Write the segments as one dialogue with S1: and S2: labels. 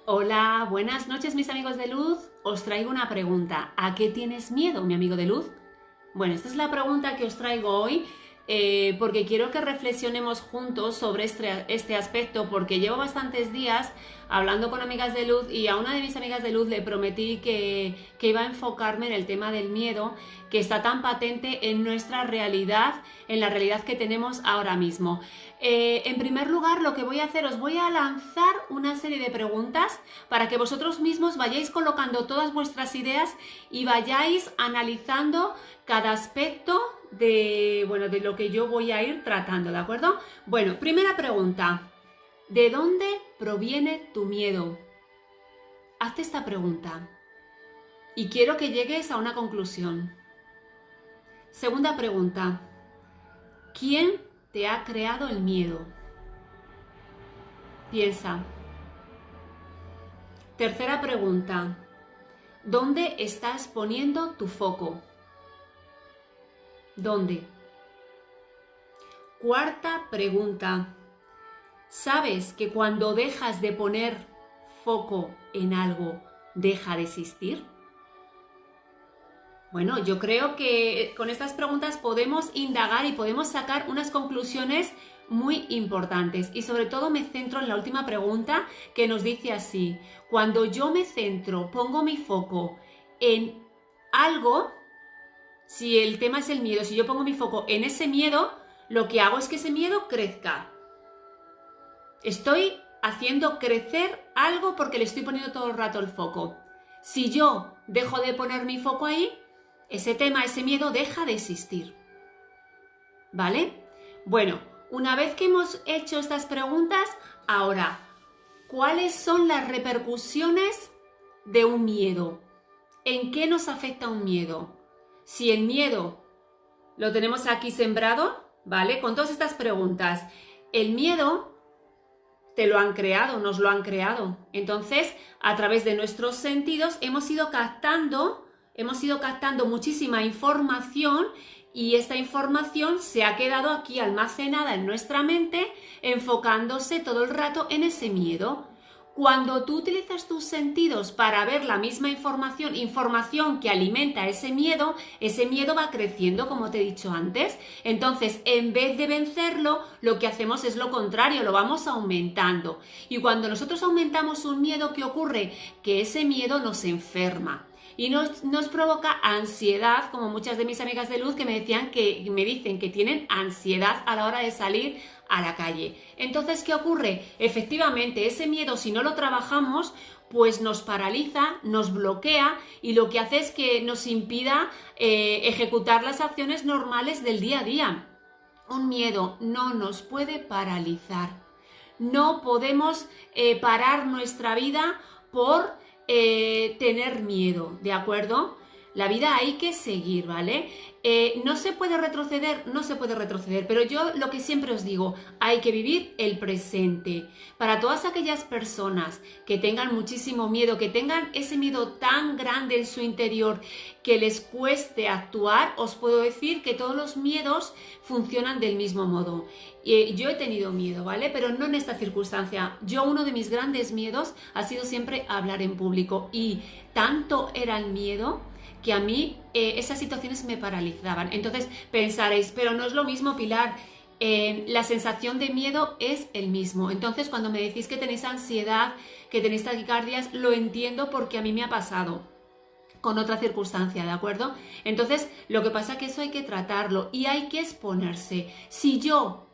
S1: Hola, buenas noches mis amigos de luz. Os traigo una pregunta. ¿A qué tienes miedo, mi amigo de luz? Bueno, esta es la pregunta que os traigo hoy porque quiero que reflexionemos juntos sobre este aspecto, porque llevo bastantes días hablando con amigas de luz y a una de mis amigas de luz le prometí que iba a enfocarme en el tema del miedo que está tan patente en nuestra realidad, en la realidad que tenemos ahora mismo. En primer lugar, lo que voy a hacer, os voy a lanzar una serie de preguntas para que vosotros mismos vayáis colocando todas vuestras ideas y vayáis analizando cada aspecto de lo que yo voy a ir tratando, ¿de acuerdo? Bueno, primera pregunta. ¿De dónde proviene tu miedo? Hazte esta pregunta y quiero que llegues a una conclusión. Segunda pregunta. ¿Quién te ha creado el miedo? Piensa. Tercera pregunta. ¿Dónde estás poniendo tu foco? ¿Dónde? Cuarta pregunta. ¿Sabes que cuando dejas de poner foco en algo, deja de existir? Bueno, yo creo que con estas preguntas podemos indagar y podemos sacar unas conclusiones muy importantes. Y sobre todo me centro en la última pregunta que nos dice así. Cuando yo me centro, pongo mi foco en algo, si el tema es el miedo, si yo pongo mi foco en ese miedo, lo que hago es que ese miedo crezca. Estoy haciendo crecer algo porque le estoy poniendo todo el rato el foco. Si yo dejo de poner mi foco ahí, ese tema, ese miedo deja de existir. ¿Vale? Bueno, una vez que hemos hecho estas preguntas, ahora, ¿cuáles son las repercusiones de un miedo? ¿En qué nos afecta un miedo? Si el miedo lo tenemos aquí sembrado, ¿vale? Con todas estas preguntas, el miedo te lo han creado, nos lo han creado. Entonces, a través de nuestros sentidos hemos ido captando muchísima información y esta información se ha quedado aquí almacenada en nuestra mente, enfocándose todo el rato en ese miedo. Cuando tú utilizas tus sentidos para ver la misma información que alimenta ese miedo va creciendo, como te he dicho antes. Entonces, en vez de vencerlo, lo que hacemos es lo contrario, lo vamos aumentando. Y cuando nosotros aumentamos un miedo, ¿qué ocurre? Que ese miedo nos enferma. Y nos provoca ansiedad, como muchas de mis amigas de luz que me dicen que tienen ansiedad a la hora de salir a la calle. Entonces, ¿qué ocurre? Efectivamente, ese miedo, si no lo trabajamos, pues nos paraliza, nos bloquea y lo que hace es que nos impida ejecutar las acciones normales del día a día. Un miedo no nos puede paralizar. No podemos parar nuestra vida por tener miedo, ¿de acuerdo? La vida hay que seguir, ¿vale? No se puede retroceder, pero yo lo que siempre os digo, hay que vivir el presente. Para todas aquellas personas que tengan muchísimo miedo, que tengan ese miedo tan grande en su interior que les cueste actuar, os puedo decir que todos los miedos funcionan del mismo modo. Yo he tenido miedo, ¿vale? Pero no en esta circunstancia. Uno de mis grandes miedos ha sido siempre hablar en público y tanto era el miedo que a mí esas situaciones me paralizaban. Entonces pensaréis, pero no es lo mismo, Pilar, la sensación de miedo es el mismo. Entonces cuando me decís que tenéis ansiedad, que tenéis taquicardias, lo entiendo porque a mí me ha pasado con otra circunstancia, ¿de acuerdo? Entonces lo que pasa es que eso hay que tratarlo y hay que exponerse. Si yo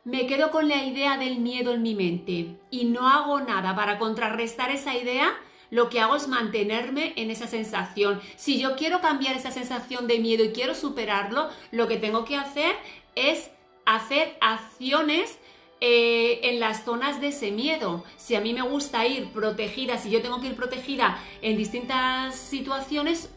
S1: me quedo con la idea del miedo en mi mente y no hago nada para contrarrestar esa idea, lo que hago es mantenerme en esa sensación. Si yo quiero cambiar esa sensación de miedo y quiero superarlo, lo que tengo que hacer es hacer acciones en las zonas de ese miedo. Si a mí me gusta ir protegida, si yo tengo que ir protegida en distintas situaciones,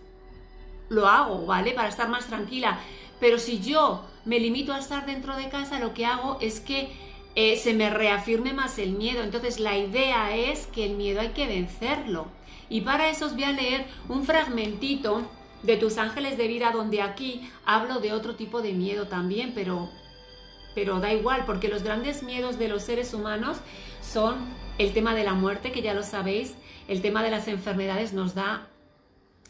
S1: lo hago, ¿vale? Para estar más tranquila. Pero si yo me limito a estar dentro de casa, lo que hago es que se me reafirme más el miedo. Entonces la idea es que el miedo hay que vencerlo. Y para eso os voy a leer un fragmentito de Tus Ángeles de Vida, donde aquí hablo de otro tipo de miedo también, pero da igual, porque los grandes miedos de los seres humanos son el tema de la muerte, que ya lo sabéis, el tema de las enfermedades nos da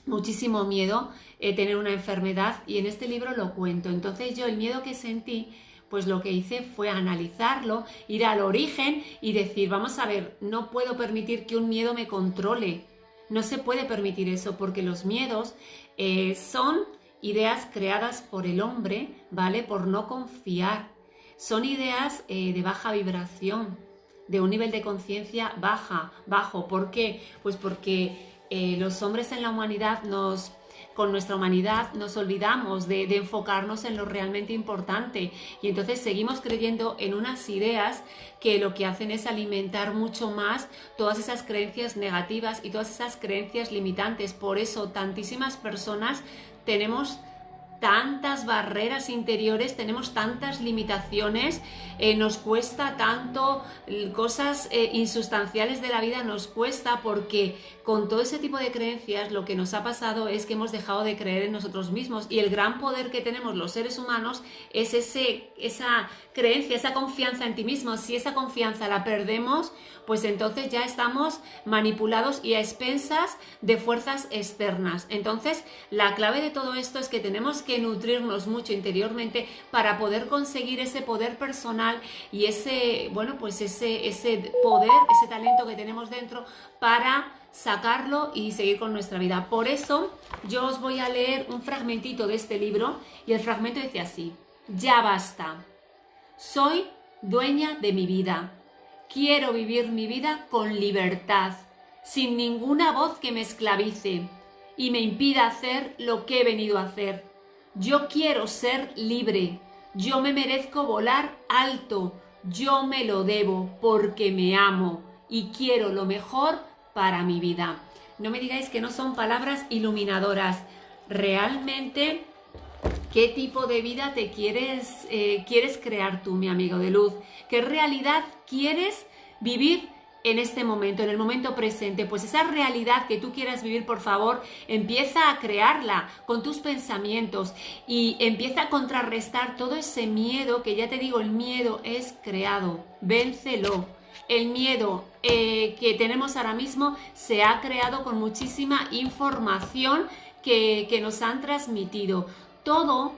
S1: muchísimo miedo tener una enfermedad, y en este libro lo cuento. Entonces yo el miedo que sentí, pues lo que hice fue analizarlo, ir al origen y decir, vamos a ver, no puedo permitir que un miedo me controle. No se puede permitir eso, porque los miedos son ideas creadas por el hombre, ¿vale? Por no confiar. Son ideas de baja vibración, de un nivel de conciencia bajo. ¿Por qué? Pues porque los hombres en la humanidad con nuestra humanidad nos olvidamos de enfocarnos en lo realmente importante, y entonces seguimos creyendo en unas ideas que lo que hacen es alimentar mucho más todas esas creencias negativas y todas esas creencias limitantes. Por eso tantísimas personas tenemos tantas barreras interiores, tenemos tantas limitaciones, nos cuesta tanto, cosas insustanciales de la vida nos cuesta, porque con todo ese tipo de creencias lo que nos ha pasado es que hemos dejado de creer en nosotros mismos, y el gran poder que tenemos los seres humanos es esa creencia, esa confianza en ti mismo. Si esa confianza la perdemos, pues entonces ya estamos manipulados y a expensas de fuerzas externas. Entonces la clave de todo esto es que tenemos que nutrirnos mucho interiormente para poder conseguir ese poder personal y ese poder, ese talento que tenemos dentro, para sacarlo y seguir con nuestra vida. Por eso yo os voy a leer un fragmentito de este libro, y el fragmento dice así: ya basta. Soy dueña de mi vida. Quiero vivir mi vida con libertad, sin ninguna voz que me esclavice y me impida hacer lo que he venido a hacer. Yo quiero ser libre. Yo me merezco volar alto. Yo me lo debo porque me amo y quiero lo mejor para mi vida. No me digáis que no son palabras iluminadoras. Realmente, ¿qué tipo de vida te quieres crear tú, mi amigo de luz? ¿Qué realidad quieres vivir en este momento, en el momento presente? Pues esa realidad que tú quieras vivir, por favor, empieza a crearla con tus pensamientos y empieza a contrarrestar todo ese miedo, que ya te digo, el miedo es creado. Véncelo. El miedo que tenemos ahora mismo se ha creado con muchísima información que nos han transmitido. Todo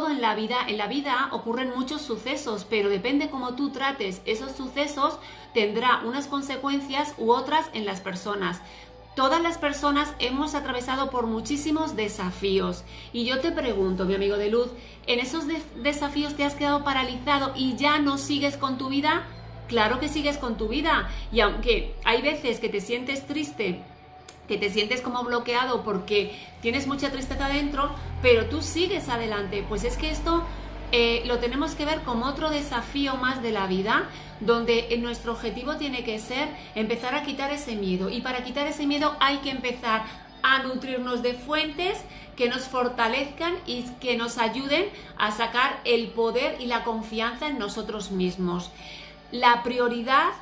S1: en la vida ocurren muchos sucesos, pero depende cómo tú trates esos sucesos, tendrá unas consecuencias u otras en las personas. Todas las personas hemos atravesado por muchísimos desafíos, y yo te pregunto, mi amigo de luz, ¿en esos desafíos te has quedado paralizado y ya no sigues con tu vida? Claro que sigues con tu vida, y aunque hay veces que te sientes triste, que te sientes como bloqueado porque tienes mucha tristeza dentro, pero tú sigues adelante. Pues es que esto lo tenemos que ver como otro desafío más de la vida, donde nuestro objetivo tiene que ser empezar a quitar ese miedo, y para quitar ese miedo hay que empezar a nutrirnos de fuentes que nos fortalezcan y que nos ayuden a sacar el poder y la confianza en nosotros mismos. La prioridad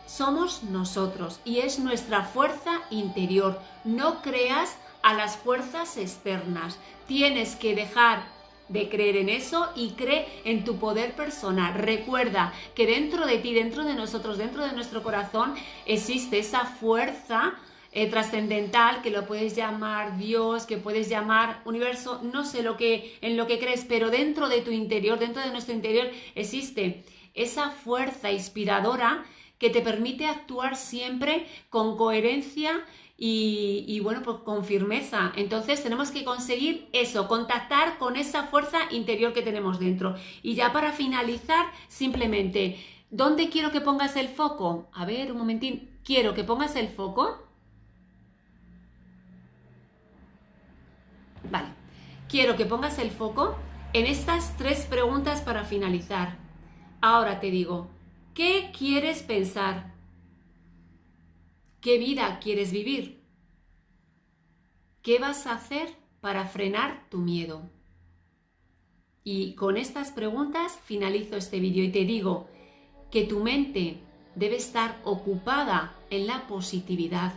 S1: somos nosotros y es nuestra fuerza interior. No creas a las fuerzas externas. Tienes que dejar de creer en eso y cree en tu poder personal. Recuerda que dentro de ti, dentro de nosotros, dentro de nuestro corazón, existe esa fuerza trascendental, que lo puedes llamar Dios, que puedes llamar universo, no sé en lo que crees, pero dentro de tu interior, dentro de nuestro interior, existe esa fuerza inspiradora que te permite actuar siempre con coherencia y bueno, pues con firmeza. Entonces tenemos que conseguir eso, contactar con esa fuerza interior que tenemos dentro. Y ya para finalizar, simplemente, ¿dónde quiero que pongas el foco? A ver, un momentín. Quiero que pongas el foco. Vale. Quiero que pongas el foco en estas 3 preguntas para finalizar. Ahora te digo, ¿qué quieres pensar? ¿Qué vida quieres vivir? ¿Qué vas a hacer para frenar tu miedo? Y con estas preguntas finalizo este vídeo y te digo que tu mente debe estar ocupada en la positividad.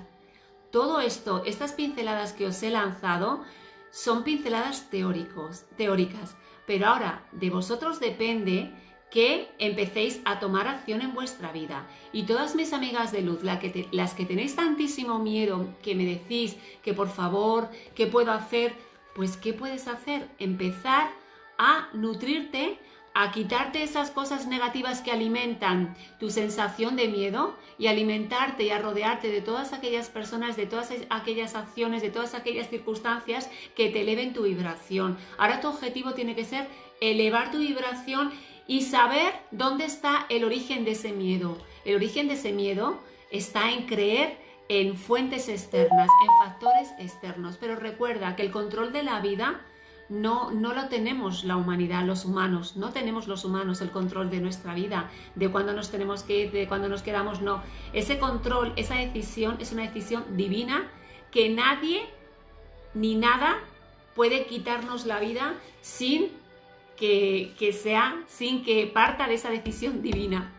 S1: Todo esto, estas pinceladas que os he lanzado, son pinceladas teóricas, pero ahora de vosotros depende que empecéis a tomar acción en vuestra vida. Y todas mis amigas de luz, las que tenéis tantísimo miedo, que me decís que por favor, ¿qué puedo hacer? Pues ¿qué puedes hacer? Empezar a nutrirte, a quitarte esas cosas negativas que alimentan tu sensación de miedo y alimentarte y a rodearte de todas aquellas personas, de todas aquellas acciones, de todas aquellas circunstancias que te eleven tu vibración. Ahora tu objetivo tiene que ser elevar tu vibración y saber dónde está el origen de ese miedo. El origen de ese miedo está en creer en fuentes externas, en factores externos. Pero recuerda que el control de la vida no lo tenemos la humanidad, los humanos. No tenemos los humanos el control de nuestra vida, de cuándo nos tenemos que ir, de cuándo nos quedamos, no. Ese control, esa decisión es una decisión divina que nadie ni nada puede quitarnos la vida sin que parta de esa decisión divina.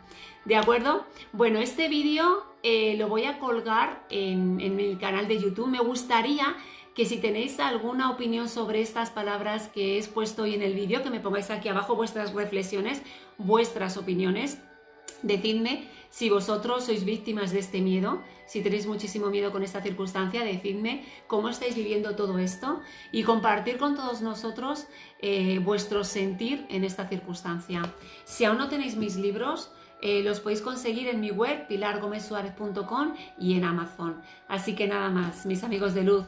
S1: ¿De acuerdo? Bueno, este vídeo lo voy a colgar en mi canal de YouTube. Me gustaría que si tenéis alguna opinión sobre estas palabras que he expuesto hoy en el vídeo, que me pongáis aquí abajo vuestras reflexiones, vuestras opiniones. Decidme si vosotros sois víctimas de este miedo, si tenéis muchísimo miedo con esta circunstancia, decidme cómo estáis viviendo todo esto y compartir con todos nosotros vuestro sentir en esta circunstancia. Si aún no tenéis mis libros, los podéis conseguir en mi web pilargomezsuarez.com y en Amazon. Así que nada más, mis amigos de luz,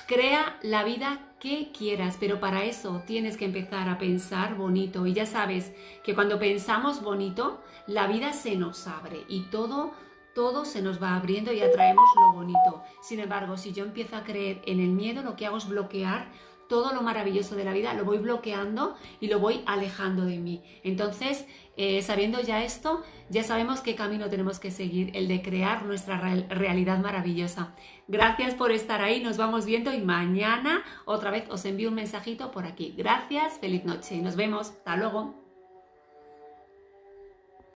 S1: crea la vida que quieras, pero para eso tienes que empezar a pensar bonito. Y ya sabes que cuando pensamos bonito, la vida se nos abre y todo se nos va abriendo y atraemos lo bonito. Sin embargo, si yo empiezo a creer en el miedo, lo que hago es bloquear todo lo maravilloso de la vida, lo voy bloqueando y lo voy alejando de mí. Entonces, sabiendo ya esto, ya sabemos qué camino tenemos que seguir, el de crear nuestra realidad maravillosa. Gracias por estar ahí, nos vamos viendo y mañana otra vez os envío un mensajito por aquí. Gracias, feliz noche, nos vemos, hasta luego.